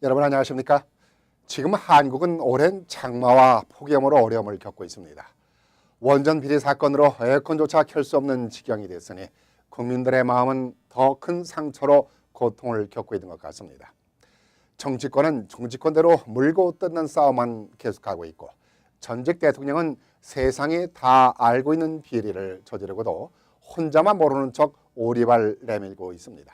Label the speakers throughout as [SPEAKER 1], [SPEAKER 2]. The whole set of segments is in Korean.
[SPEAKER 1] 여러분 안녕하십니까? 지금 한국은 오랜 장마와 폭염으로 어려움을 겪고 있습니다. 원전 비리 사건으로 에어컨조차 켤 수 없는 지경이 됐으니 국민들의 마음은 더 큰 상처로 고통을 겪고 있는 것 같습니다. 정치권은 정치권대로 물고 뜯는 싸움만 계속하고 있고 전직 대통령은 세상이 다 알고 있는 비리를 저지르고도 혼자만 모르는 척 오리발 내밀고 있습니다.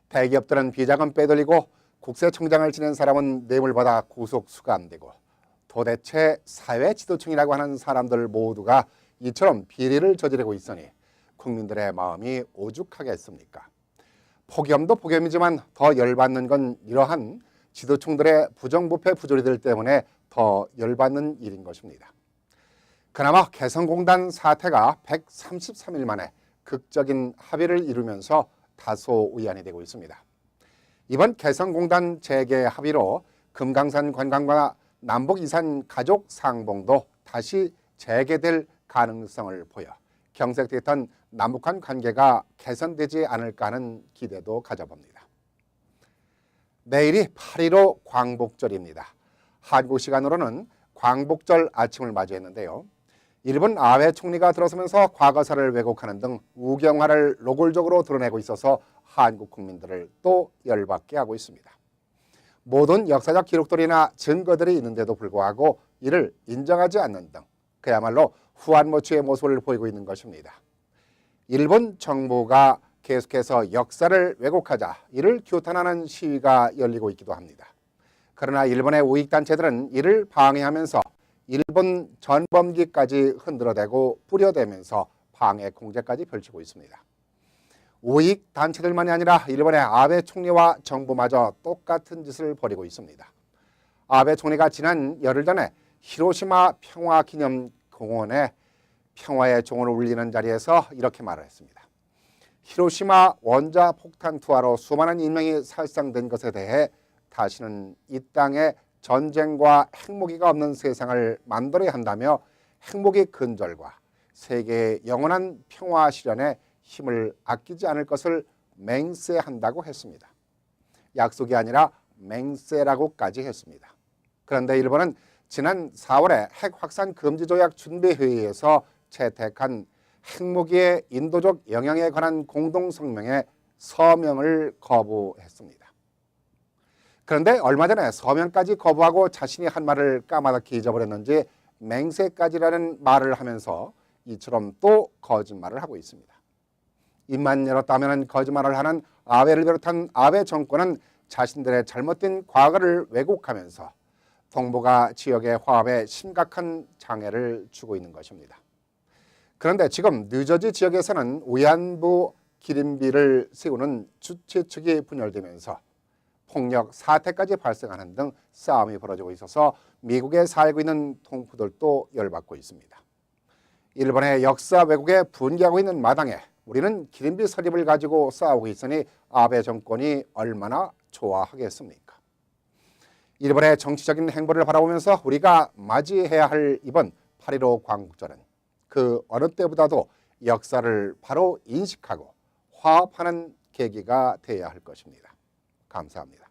[SPEAKER 1] 대기업들은 비자금 빼돌리고 국세청장을 지낸 사람은 뇌물받아 구속 수감되고 도대체 사회 지도층이라고 하는 사람들 모두가 이처럼 비리를 저지르고 있으니 국민들의 마음이 오죽하겠습니까? 폭염도 폭염이지만 더 열받는 건 이러한 지도층들의 부정부패 부조리들 때문에 더 열받는 일인 것입니다. 그나마 개성공단 사태가 133일 만에 극적인 합의를 이루면서 다소 위안이 되고 있습니다. 이번 개성공단 재개 합의로 금강산 관광과 남북 이산 가족 상봉도 다시 재개될 가능성을 보여 경색됐던 남북한 관계가 개선되지 않을까 하는 기대도 가져봅니다. 내일이 8.15 광복절입니다. 한국 시간으로는 광복절 아침을 맞이했는데요. 일본 아베 총리가 들어서면서 과거사를 왜곡하는 등 우경화를 노골적으로 드러내고 있어서 한국 국민들을 또 열받게 하고 있습니다. 모든 역사적 기록들이나 증거들이 있는데도 불구하고 이를 인정하지 않는 등 그야말로 후한무치의 모습을 보이고 있는 것입니다. 일본 정부가 계속해서 역사를 왜곡하자 이를 규탄하는 시위가 열리고 있기도 합니다. 그러나 일본의 우익단체들은 이를 방해하면서 일본 전범기까지 흔들어대고 뿌려대면서 방해 공작까지 펼치고 있습니다. 우익 단체들만이 아니라 일본의 아베 총리와 정부마저 똑같은 짓을 벌이고 있습니다. 아베 총리가 지난 열흘 전에 히로시마 평화기념공원에 평화의 종을 울리는 자리에서 이렇게 말을 했습니다. 히로시마 원자폭탄 투하로 수많은 인명이 살상된 것에 대해 다시는 이 땅에 전쟁과 핵무기가 없는 세상을 만들어야 한다며 핵무기 근절과 세계의 영원한 평화 실현에 힘을 아끼지 않을 것을 맹세한다고 했습니다. 약속이 아니라 맹세라고까지 했습니다. 그런데 일본은 지난 4월에 핵 확산 금지 조약 준비 회의에서 채택한 핵무기의 인도적 영향에 관한 공동 성명에 서명을 거부했습니다. 그런데 얼마 전에 서명까지 거부하고 자신이 한 말을 까마득히 잊어버렸는지 맹세까지라는 말을 하면서 이처럼 또 거짓말을 하고 있습니다. 입만 열었다면 거짓말을 하는 아베를 비롯한 아베 정권은 자신들의 잘못된 과거를 왜곡하면서 동북아 지역의 화합에 심각한 장애를 주고 있는 것입니다. 그런데 지금 뉴저지 지역에서는 위안부 기림비를 세우는 주최 측이 분열되면서 폭력 사태까지 발생하는 등 싸움이 벌어지고 있어서 미국에 살고 있는 동포들도 열받고 있습니다. 일본의 역사 왜곡에 분개하고 있는 마당에 우리는 기림비 설립을 가지고 싸우고 있으니 아베 정권이 얼마나 좋아하겠습니까? 일본의 정치적인 행보를 바라보면서 우리가 맞이해야 할 이번 8.15 광복절은 그 어느 때보다도 역사를 바로 인식하고 화합하는 계기가 되어야 할 것입니다. 감사합니다.